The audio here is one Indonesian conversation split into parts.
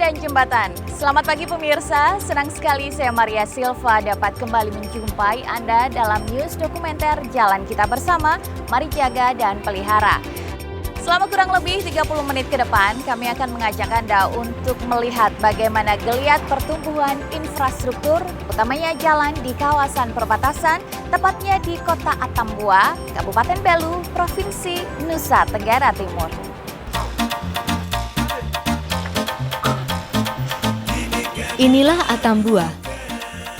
dan jembatan. Selamat pagi pemirsa, senang sekali saya Maria Silva dapat kembali menjumpai Anda dalam news dokumenter Jalan Kita Bersama, Mari Jaga dan Pelihara. Selama kurang lebih 30 menit ke depan, kami akan mengajak Anda untuk melihat bagaimana geliat pertumbuhan infrastruktur, utamanya jalan di kawasan perbatasan, tepatnya di Kota Atambua, Kabupaten Belu, Provinsi Nusa Tenggara Timur. Inilah Atambua,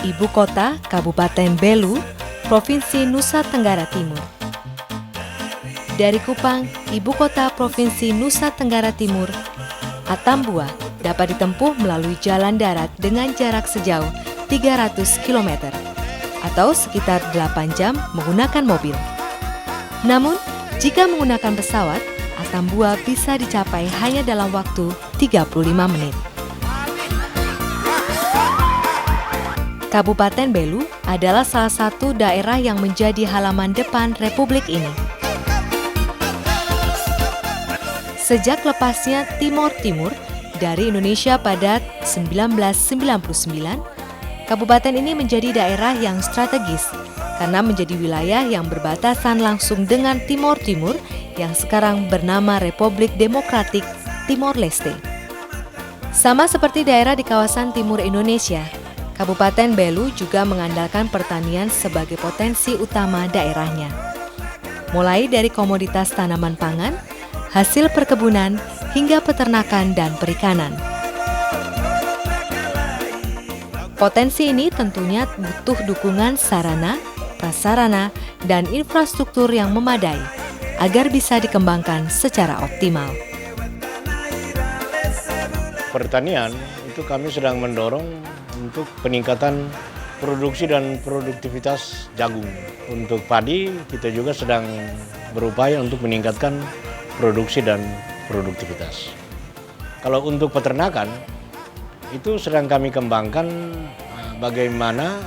ibu kota Kabupaten Belu, Provinsi Nusa Tenggara Timur. Dari Kupang, ibu kota Provinsi Nusa Tenggara Timur, Atambua dapat ditempuh melalui jalan darat dengan jarak sejauh 300 km atau sekitar 8 jam menggunakan mobil. Namun, jika menggunakan pesawat, Atambua bisa dicapai hanya dalam waktu 35 menit. Kabupaten Belu adalah salah satu daerah yang menjadi halaman depan Republik ini. Sejak lepasnya Timor Timur dari Indonesia pada 1999, kabupaten ini menjadi daerah yang strategis karena menjadi wilayah yang berbatasan langsung dengan Timor Timur yang sekarang bernama Republik Demokratik Timor Leste. Sama seperti daerah di kawasan timur Indonesia, Kabupaten Belu juga mengandalkan pertanian sebagai potensi utama daerahnya. Mulai dari komoditas tanaman pangan, hasil perkebunan, hingga peternakan dan perikanan. Potensi ini tentunya butuh dukungan sarana, prasarana, dan infrastruktur yang memadai agar bisa dikembangkan secara optimal. Pertanian itu kami sedang mendorong untuk peningkatan produksi dan produktivitas jagung. Untuk padi, kita juga sedang berupaya untuk meningkatkan produksi dan produktivitas. Kalau untuk peternakan, itu sedang kami kembangkan bagaimana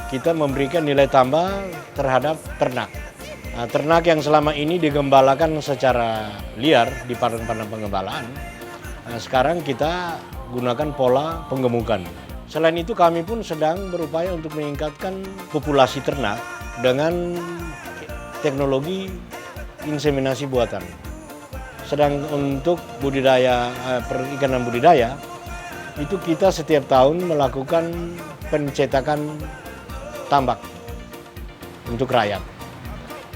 kita memberikan nilai tambah terhadap ternak. Ternak yang selama ini digembalakan secara liar di padang-padang pengembalaan, sekarang kita gunakan pola penggemukan. Selain itu kami pun sedang berupaya untuk meningkatkan populasi ternak dengan teknologi inseminasi buatan. Sedang untuk budidaya perikanan budidaya, itu kita setiap tahun melakukan pencetakan tambak untuk rakyat.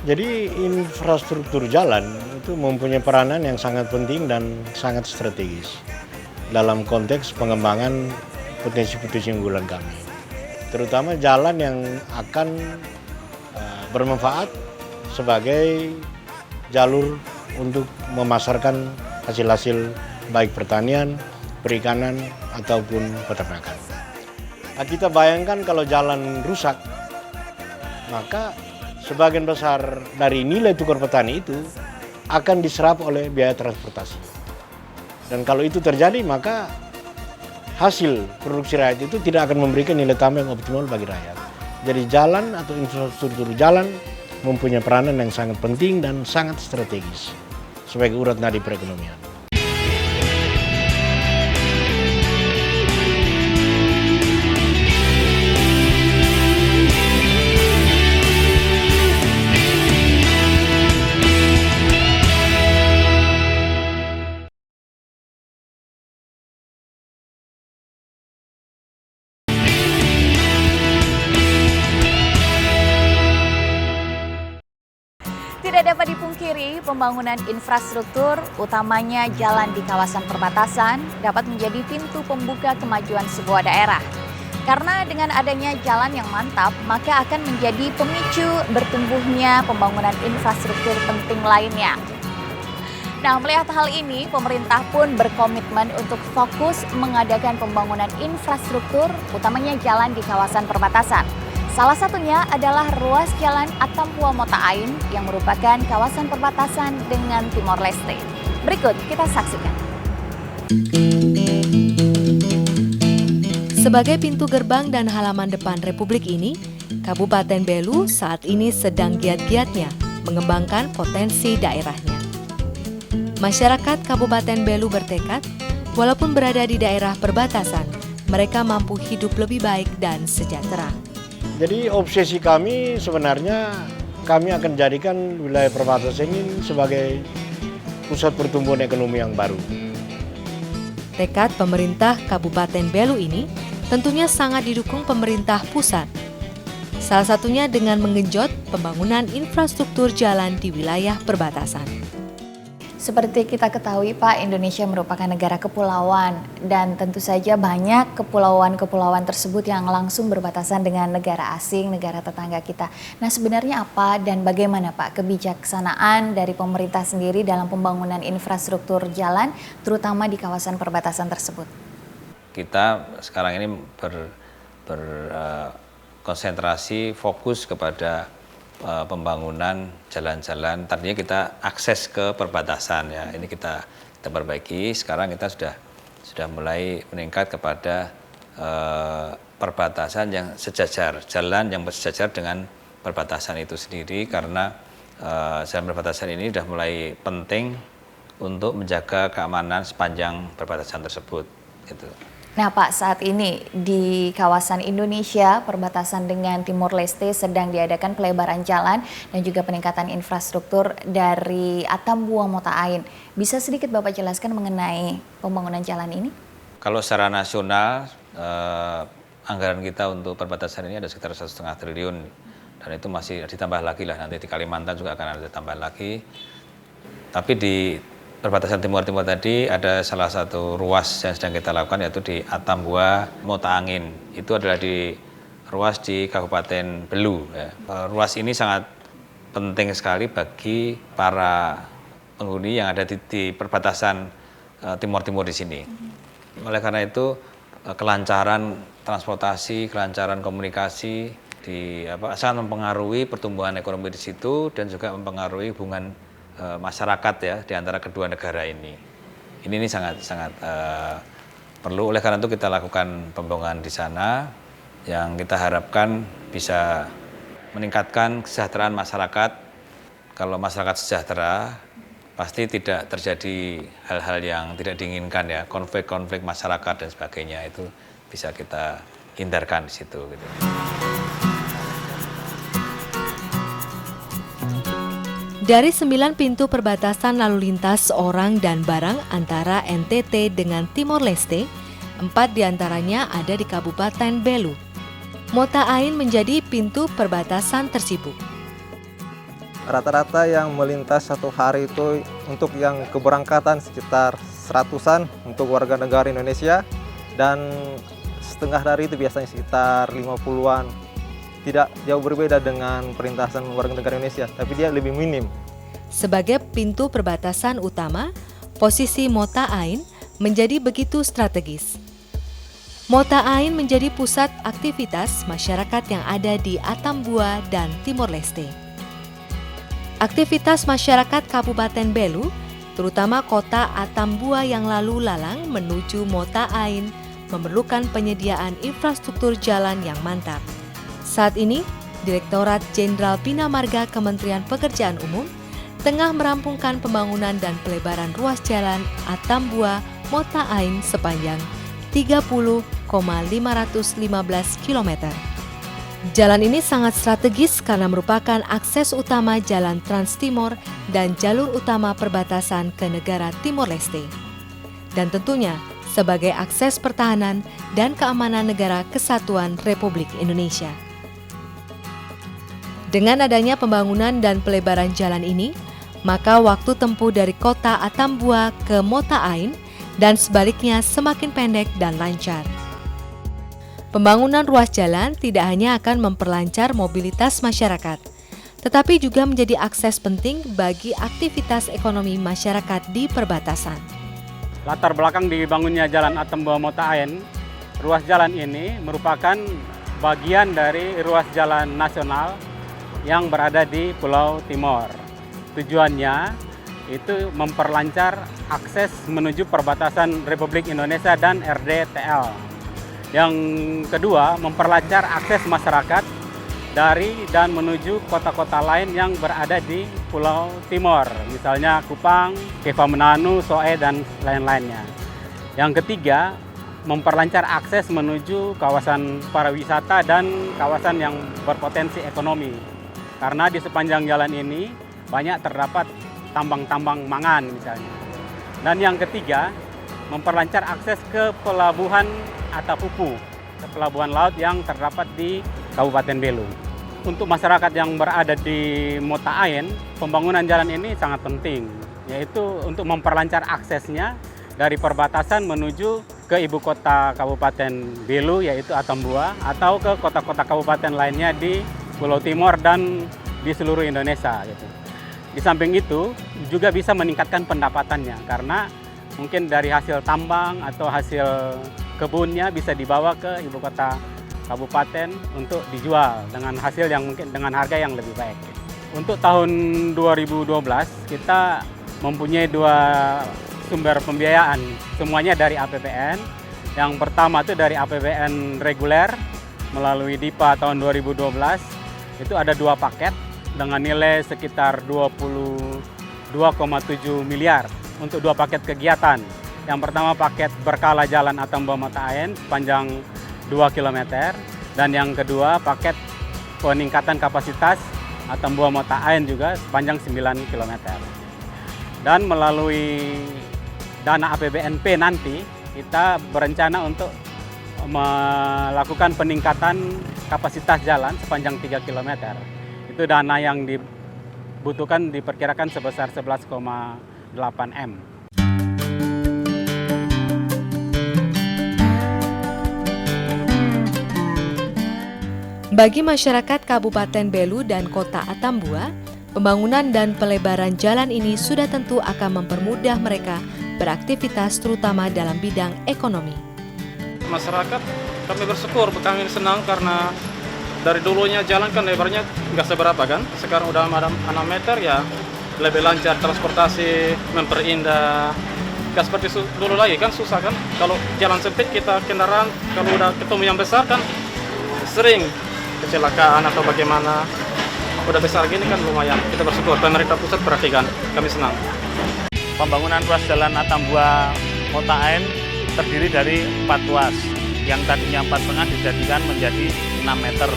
Jadi infrastruktur jalan itu mempunyai peranan yang sangat penting dan sangat strategis dalam konteks pengembangan potensi-potensi unggulan kami. Terutama jalan yang akan bermanfaat sebagai jalur untuk memasarkan hasil-hasil baik pertanian, perikanan, ataupun peternakan. Kita bayangkan kalau jalan rusak, maka sebagian besar dari nilai tukar petani itu akan diserap oleh biaya transportasi. Dan kalau itu terjadi, maka hasil produksi rakyat itu tidak akan memberikan nilai tambah yang optimal bagi rakyat. Jadi jalan atau infrastruktur jalan mempunyai peranan yang sangat penting dan sangat strategis sebagai urat nadi perekonomian. Tidak dapat dipungkiri, pembangunan infrastruktur, utamanya jalan di kawasan perbatasan, dapat menjadi pintu pembuka kemajuan sebuah daerah. Karena dengan adanya jalan yang mantap, maka akan menjadi pemicu bertumbuhnya pembangunan infrastruktur penting lainnya. Nah, melihat hal ini, pemerintah pun berkomitmen untuk fokus mengadakan pembangunan infrastruktur, utamanya jalan di kawasan perbatasan. Salah satunya adalah ruas jalan Atambua Mota Ain yang merupakan kawasan perbatasan dengan Timor Leste. Berikut kita saksikan. Sebagai pintu gerbang dan halaman depan Republik ini, Kabupaten Belu saat ini sedang giat-giatnya mengembangkan potensi daerahnya. Masyarakat Kabupaten Belu bertekad Walaupun berada di daerah perbatasan, mereka mampu hidup lebih baik dan sejahtera. Jadi obsesi kami sebenarnya kami akan jadikan wilayah perbatasan ini sebagai pusat pertumbuhan ekonomi yang baru. Tekad pemerintah Kabupaten Belu ini tentunya sangat didukung pemerintah pusat. Salah satunya dengan menggenjot pembangunan infrastruktur jalan di wilayah perbatasan. Seperti kita ketahui Pak, Indonesia merupakan negara kepulauan dan tentu saja banyak kepulauan-kepulauan tersebut yang langsung berbatasan dengan negara asing, negara tetangga kita. Nah sebenarnya apa dan bagaimana Pak kebijaksanaan dari pemerintah sendiri dalam pembangunan infrastruktur jalan terutama di kawasan perbatasan tersebut? Kita sekarang ini berkonsentrasi fokus kepada pembangunan jalan-jalan. Tadinya kita akses ke perbatasan ya, ini kita perbaiki. Sekarang kita sudah mulai meningkat kepada perbatasan yang sejajar, jalan yang bersejajar dengan perbatasan itu sendiri, karena jalan perbatasan ini sudah mulai penting untuk menjaga keamanan sepanjang perbatasan tersebut. Gitu. Nah Pak, saat ini di kawasan Indonesia perbatasan dengan Timor Leste sedang diadakan pelebaran jalan dan juga peningkatan infrastruktur dari Atambua Mota Ain. Bisa sedikit Bapak jelaskan mengenai pembangunan jalan ini? Kalau secara nasional, anggaran kita untuk perbatasan ini ada sekitar 1,5 triliun. Dan itu masih ditambah lagi lah, nanti di Kalimantan juga akan ada tambah lagi. Tapi di perbatasan timur-timur tadi ada salah satu ruas yang sedang kita lakukan, yaitu di Atambua Mota Angin. Itu adalah di ruas di Kabupaten Belu. Ya. Ruas ini sangat penting sekali bagi para penghuni yang ada di perbatasan timur-timur di sini. Oleh karena itu kelancaran transportasi, kelancaran komunikasi sangat mempengaruhi pertumbuhan ekonomi di situ dan juga mempengaruhi hubungan masyarakat ya di antara kedua negara ini. Ini sangat perlu. Oleh karena itu kita lakukan pembangunan di sana yang kita harapkan bisa meningkatkan kesejahteraan masyarakat. Kalau masyarakat sejahtera, pasti tidak terjadi hal-hal yang tidak diinginkan ya, konflik-konflik masyarakat dan sebagainya, itu bisa kita hindarkan di situ. Gitu. Dari 9 pintu perbatasan lalu lintas orang dan barang antara NTT dengan Timor Leste, 4 diantaranya ada di Kabupaten Belu. Mota Ain menjadi pintu perbatasan tersibuk. Rata-rata yang melintas satu hari itu untuk yang keberangkatan sekitar 100-an untuk warga negara Indonesia, dan setengah dari itu biasanya sekitar 50-an. Tidak jauh berbeda dengan perlintasan warga negara Indonesia, tapi dia lebih minim. Sebagai pintu perbatasan utama, posisi Mota Ain menjadi begitu strategis. Mota Ain menjadi pusat aktivitas masyarakat yang ada di Atambua dan Timor Leste. Aktivitas masyarakat Kabupaten Belu, terutama kota Atambua yang lalu lalang menuju Mota Ain, memerlukan penyediaan infrastruktur jalan yang mantap. Saat ini, Direktorat Jenderal Bina Marga Kementerian Pekerjaan Umum tengah merampungkan pembangunan dan pelebaran ruas jalan Atambua Mota Ain sepanjang 30,515 km. Jalan ini sangat strategis karena merupakan akses utama jalan Trans Timor dan jalur utama perbatasan ke negara Timor Leste. Dan tentunya sebagai akses pertahanan dan keamanan negara Kesatuan Republik Indonesia. Dengan adanya pembangunan dan pelebaran jalan ini, maka waktu tempuh dari kota Atambua ke Mota Ain dan sebaliknya semakin pendek dan lancar. Pembangunan ruas jalan tidak hanya akan memperlancar mobilitas masyarakat, tetapi juga menjadi akses penting bagi aktivitas ekonomi masyarakat di perbatasan. Latar belakang dibangunnya jalan Atambua Mota Ain, ruas jalan ini merupakan bagian dari ruas jalan nasional yang berada di Pulau Timor. Tujuannya itu memperlancar akses menuju perbatasan Republik Indonesia dan RDTL. Yang kedua, memperlancar akses masyarakat dari dan menuju kota-kota lain yang berada di Pulau Timor, misalnya Kupang, Kepha Menanu, Soe, dan lain-lainnya. Yang ketiga, memperlancar akses menuju kawasan pariwisata dan kawasan yang berpotensi ekonomi. Karena di sepanjang jalan ini banyak terdapat tambang-tambang mangan misalnya. Dan yang ketiga, memperlancar akses ke pelabuhan Atapupu, ke pelabuhan laut yang terdapat di Kabupaten Belu. Untuk masyarakat yang berada di Mota Ain, pembangunan jalan ini sangat penting, yaitu untuk memperlancar aksesnya dari perbatasan menuju ke ibu kota Kabupaten Belu, yaitu Atambua, atau ke kota-kota kabupaten lainnya di Pulau Timor dan di seluruh Indonesia. Gitu. Di samping itu juga bisa meningkatkan pendapatannya, karena mungkin dari hasil tambang atau hasil kebunnya bisa dibawa ke ibu kota kabupaten untuk dijual dengan hasil yang mungkin dengan harga yang lebih baik. Untuk tahun 2012 kita mempunyai 2 sumber pembiayaan, semuanya dari APBN. Yang pertama itu dari APBN reguler melalui DIPA tahun 2012. Itu ada 2 paket dengan nilai sekitar 22,7 miliar untuk 2 paket kegiatan. Yang pertama paket berkala Jalan Atambua Mota Ain sepanjang 2 km, dan yang kedua paket peningkatan kapasitas Atambua Mota Ain juga sepanjang 9 km. Dan melalui dana APBNP nanti kita berencana untuk melakukan peningkatan kapasitas jalan sepanjang 3 km. Itu dana yang dibutuhkan diperkirakan sebesar 11,8 M. Bagi masyarakat Kabupaten Belu dan Kota Atambua, pembangunan dan pelebaran jalan ini sudah tentu akan mempermudah mereka beraktivitas terutama dalam bidang ekonomi. Masyarakat kami bersyukur, kami senang karena dari dulunya jalan kan lebarnya nggak seberapa kan, sekarang udah ada 6 meter ya, lebih lancar transportasi, memperindah. Nggak seperti dulu lagi kan susah kan, kalau jalan sempit kita kendaraan kalau udah ketemu yang besar kan sering kecelakaan atau bagaimana. Udah besar gini kan lumayan, kita bersyukur pemerintah pusat perhatikan, kami senang. Pembangunan ruas jalan Atambua Mota Ain terdiri dari 4 ruas, yang tadinya 4,5 dijadikan menjadi 6 meter.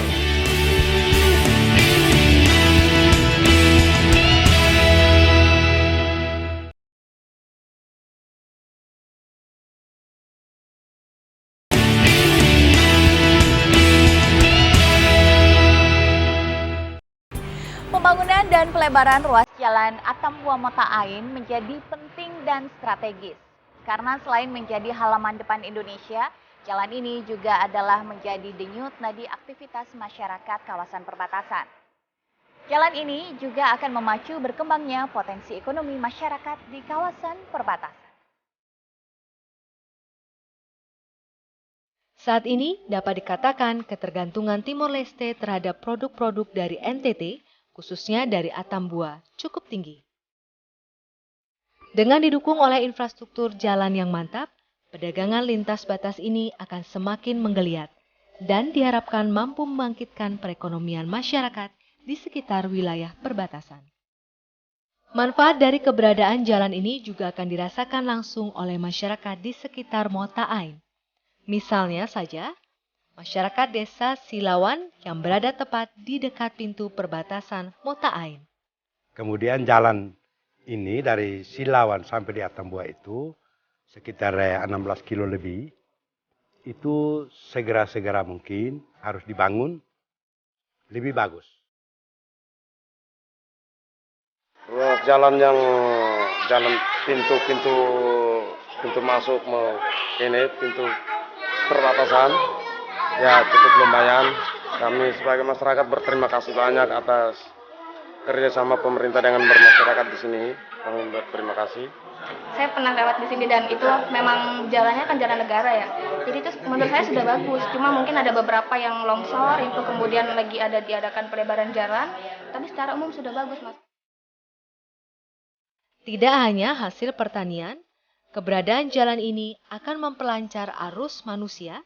Pembangunan dan pelebaran ruas jalan Atambua Mota Ain menjadi penting dan strategis. Karena selain menjadi halaman depan Indonesia, jalan ini juga adalah menjadi denyut nadi aktivitas masyarakat kawasan perbatasan. Jalan ini juga akan memacu berkembangnya potensi ekonomi masyarakat di kawasan perbatasan. Saat ini dapat dikatakan ketergantungan Timor Leste terhadap produk-produk dari NTT, khususnya dari Atambua, cukup tinggi. Dengan didukung oleh infrastruktur jalan yang mantap, perdagangan lintas batas ini akan semakin menggeliat dan diharapkan mampu membangkitkan perekonomian masyarakat di sekitar wilayah perbatasan. Manfaat dari keberadaan jalan ini juga akan dirasakan langsung oleh masyarakat di sekitar Mota Ain. Misalnya saja, masyarakat desa Silawan yang berada tepat di dekat pintu perbatasan Mota Ain. Kemudian jalan ini dari Silawan sampai di Atambua itu sekitar 16 kilo lebih. Itu segera-segera mungkin harus dibangun lebih bagus. Ruas jalan yang pintu masuk ini pintu perbatasan ya cukup lumayan. Kami sebagai masyarakat berterima kasih banyak atas kerjasama pemerintah dengan bermasyarakat di sini. Kami berterima kasih. Saya pernah lewat di sini dan itu memang jalannya kan jalan negara ya. Jadi itu menurut saya sudah bagus. Cuma mungkin ada beberapa yang longsor itu kemudian lagi diadakan pelebaran jalan. Tapi secara umum sudah bagus, Mas. Tidak hanya hasil pertanian, keberadaan jalan ini akan memperlancar arus manusia,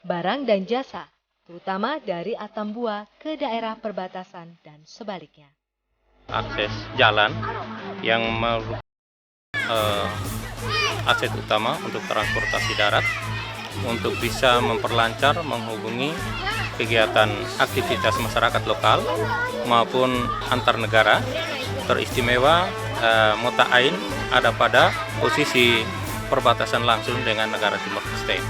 barang dan jasa, terutama dari Atambua ke daerah perbatasan dan sebaliknya. Akses jalan yang aset utama untuk transportasi darat untuk bisa memperlancar menghubungi kegiatan aktivitas masyarakat lokal maupun antar negara. Teristimewa Mota Ain ada pada posisi perbatasan langsung dengan negara Timor Leste.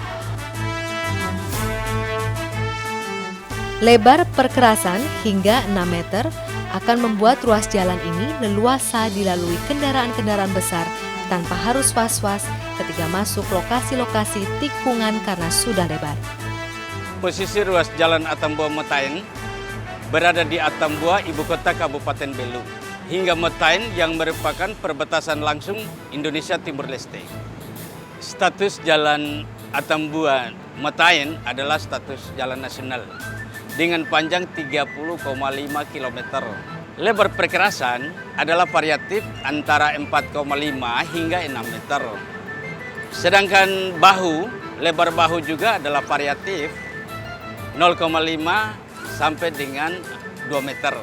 Lebar perkerasan hingga 6 meter akan membuat ruas jalan ini leluasa dilalui kendaraan-kendaraan besar tanpa harus was-was ketika masuk lokasi-lokasi tikungan karena sudah lebar. Posisi ruas jalan Atambua Mota Ain berada di Atambua, ibu kota Kabupaten Belu, hingga Mota Ain yang merupakan perbatasan langsung Indonesia Timor Leste. Status jalan Atambua Mota Ain adalah status jalan nasional dengan panjang 30,5 km. Lebar perkerasan adalah variatif antara 4,5 hingga 6 meter. Sedangkan lebar bahu juga adalah variatif 0,5 sampai dengan 2 meter.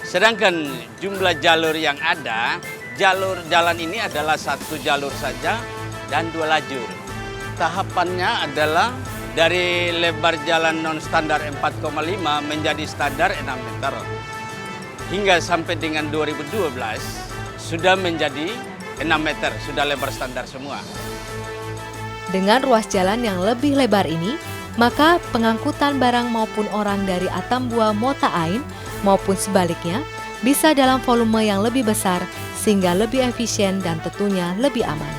Sedangkan jumlah jalur yang ada, jalan ini adalah satu jalur saja dan 2 lajur. Tahapannya adalah dari lebar jalan non standar 4,5 menjadi standar 6 meter. Hingga sampai dengan 2012 sudah menjadi 6 meter, sudah lebar standar semua. Dengan ruas jalan yang lebih lebar ini, maka pengangkutan barang maupun orang dari Atambua Mota Ain maupun sebaliknya bisa dalam volume yang lebih besar sehingga lebih efisien dan tentunya lebih aman.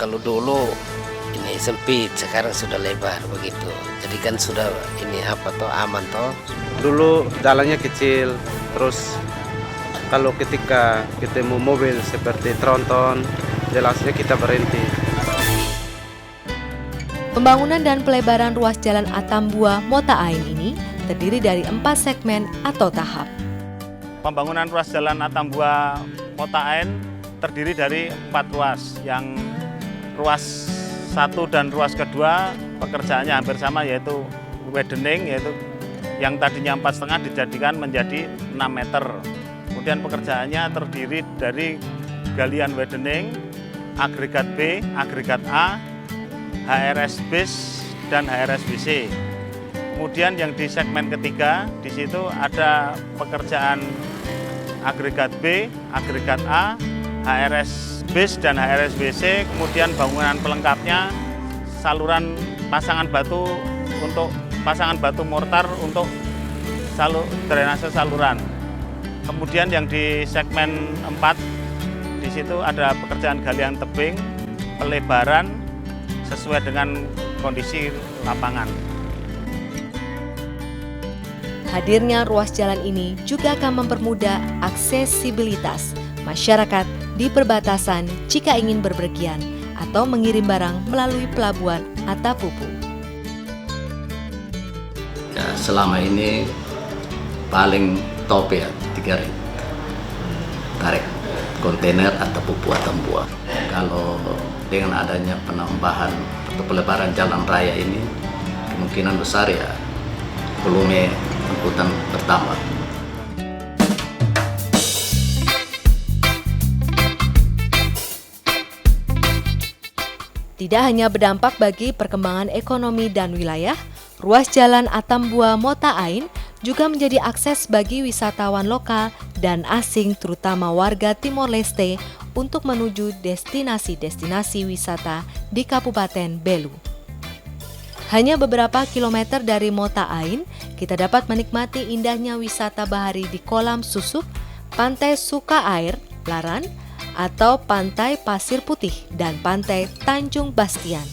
Kalau dulu ini sempit, sekarang sudah lebar begitu. Jadi kan sudah ini aman toh. Dulu jalannya kecil, terus kalau ketika ketemu mobil seperti tronton, jelasnya kita berhenti. Pembangunan dan pelebaran ruas jalan Atambua Mota Ain ini terdiri dari 4 segmen atau tahap. Pembangunan ruas jalan Atambua Mota Ain terdiri dari 4 ruas, yang ruas 1 dan ruas kedua pekerjaannya hampir sama, yaitu widening, yaitu yang tadinya 4,5 dijadikan menjadi 6 meter. Kemudian pekerjaannya terdiri dari galian widening, agregat B, agregat A, HRS base dan HRS BC. Kemudian yang di segmen ketiga, di situ ada pekerjaan agregat B, agregat A, HRS base dan HRS BC. Kemudian bangunan pelengkapnya saluran pasangan batu mortar untuk drainase saluran. Kemudian yang di segmen 4, di situ ada pekerjaan galian tebing, pelebaran sesuai dengan kondisi lapangan. Hadirnya ruas jalan ini juga akan mempermudah aksesibilitas masyarakat di perbatasan jika ingin berpergian atau mengirim barang melalui pelabuhan Atapupu. Ya, selama ini paling top ya 3 rit tarik kontainer Atapupu Atambua. Kalau dengan adanya penambahan atau pelebaran jalan raya ini, kemungkinan besar ya volume angkutan bertambah. Tidak hanya berdampak bagi perkembangan ekonomi dan wilayah, ruas jalan Atambua Mota Ain juga menjadi akses bagi wisatawan lokal dan asing, terutama warga Timor Leste, untuk menuju destinasi-destinasi wisata di Kabupaten Belu. Hanya beberapa kilometer dari Mota Ain, kita dapat menikmati indahnya wisata bahari di Kolam Susuk, Pantai Suka Air, Laran, atau Pantai Pasir Putih dan Pantai Tanjung Bastian.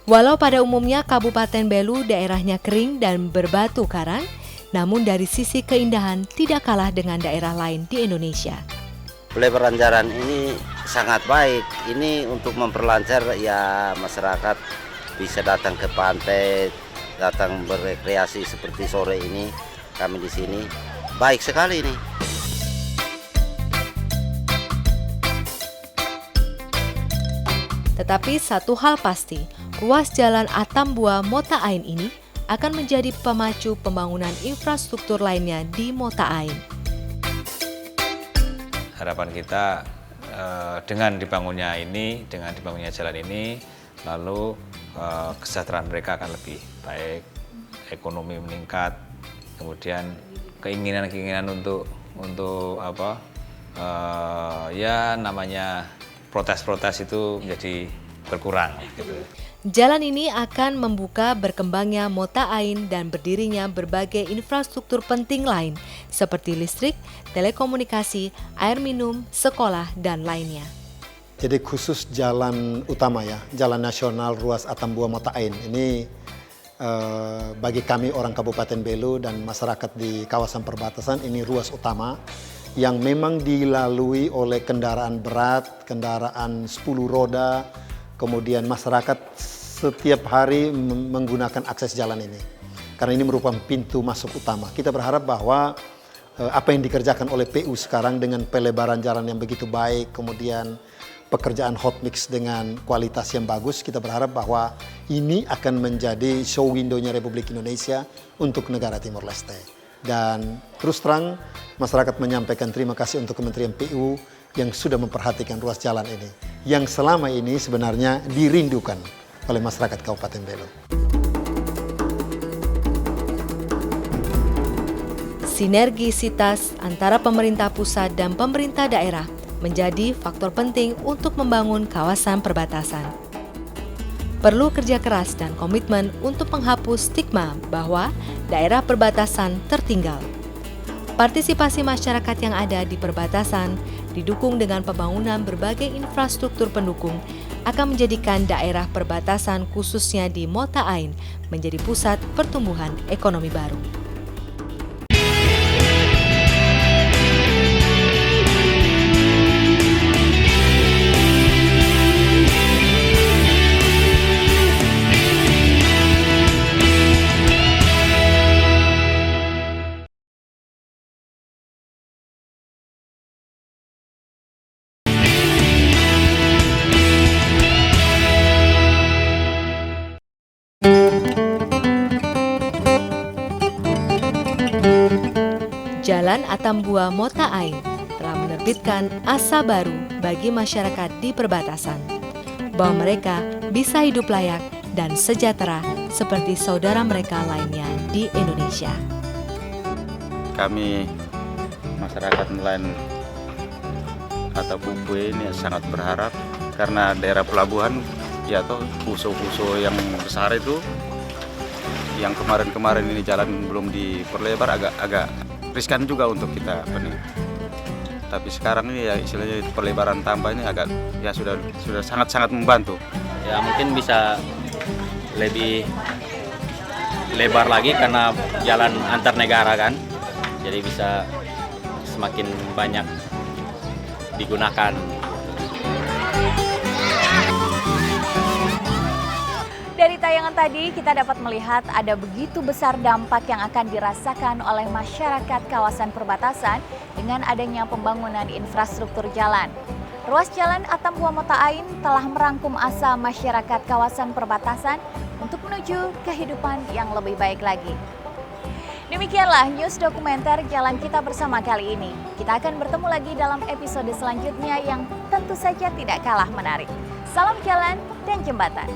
Walau pada umumnya Kabupaten Belu daerahnya kering dan berbatu karang, namun dari sisi keindahan tidak kalah dengan daerah lain di Indonesia. Pelebaran jalan ini sangat baik. Ini untuk memperlancar ya masyarakat bisa datang ke pantai, datang berekreasi seperti sore ini kami di sini. Baik sekali ini. Tetapi satu hal pasti, ruas jalan Atambua Mota Ain ini akan menjadi pemacu pembangunan infrastruktur lainnya di Mota Ain. Harapan kita dengan dibangunnya jalan ini, lalu kesejahteraan mereka akan lebih baik, ekonomi meningkat, kemudian keinginan untuk apa ya namanya protes-protes itu menjadi berkurang gitu. Jalan ini akan membuka berkembangnya Mota Ain dan berdirinya berbagai infrastruktur penting lain seperti listrik, telekomunikasi, air minum, sekolah, dan lainnya. Jadi khusus jalan utama ya, jalan nasional ruas Atambua Mota Ain ini bagi kami orang Kabupaten Belu dan masyarakat di kawasan perbatasan ini ruas utama yang memang dilalui oleh kendaraan berat, kendaraan 10 roda, kemudian masyarakat setiap hari menggunakan akses jalan ini. Karena ini merupakan pintu masuk utama. Kita berharap bahwa apa yang dikerjakan oleh PU sekarang dengan pelebaran jalan yang begitu baik, kemudian pekerjaan hot mix dengan kualitas yang bagus, kita berharap bahwa ini akan menjadi show window-nya Republik Indonesia untuk negara Timor Leste. Dan terus terang, masyarakat menyampaikan terima kasih untuk Kementerian PU yang sudah memperhatikan ruas jalan ini, yang selama ini sebenarnya dirindukan oleh masyarakat Kabupaten Belu. Sinergisitas antara pemerintah pusat dan pemerintah daerah menjadi faktor penting untuk membangun kawasan perbatasan. Perlu kerja keras dan komitmen untuk menghapus stigma bahwa daerah perbatasan tertinggal. Partisipasi masyarakat yang ada di perbatasan didukung dengan pembangunan berbagai infrastruktur pendukung akan menjadikan daerah perbatasan khususnya di Mota Ain menjadi pusat pertumbuhan ekonomi baru. Jalan Atambua Mota Ain telah menerbitkan asa baru bagi masyarakat di perbatasan, bahwa mereka bisa hidup layak dan sejahtera seperti saudara mereka lainnya di Indonesia. Kami masyarakat nelayan atau Pupue ini sangat berharap karena daerah pelabuhan ya toh puso-puso yang besar itu yang kemarin-kemarin ini jalan belum diperlebar agak riskan juga untuk kita nih. Tapi sekarang ini ya istilahnya perlebaran tambah ini agak ya sudah sangat-sangat membantu. Ya mungkin bisa lebih lebar lagi karena jalan antar negara kan. Jadi bisa semakin banyak digunakan. Dari tayangan tadi kita dapat melihat ada begitu besar dampak yang akan dirasakan oleh masyarakat kawasan perbatasan dengan adanya pembangunan infrastruktur jalan. Ruas jalan Atambua Mota Ain telah merangkum asa masyarakat kawasan perbatasan untuk menuju kehidupan yang lebih baik lagi. Demikianlah news dokumenter Jalan Kita Bersama kali ini. Kita akan bertemu lagi dalam episode selanjutnya yang tentu saja tidak kalah menarik. Salam jalan dan jembatan.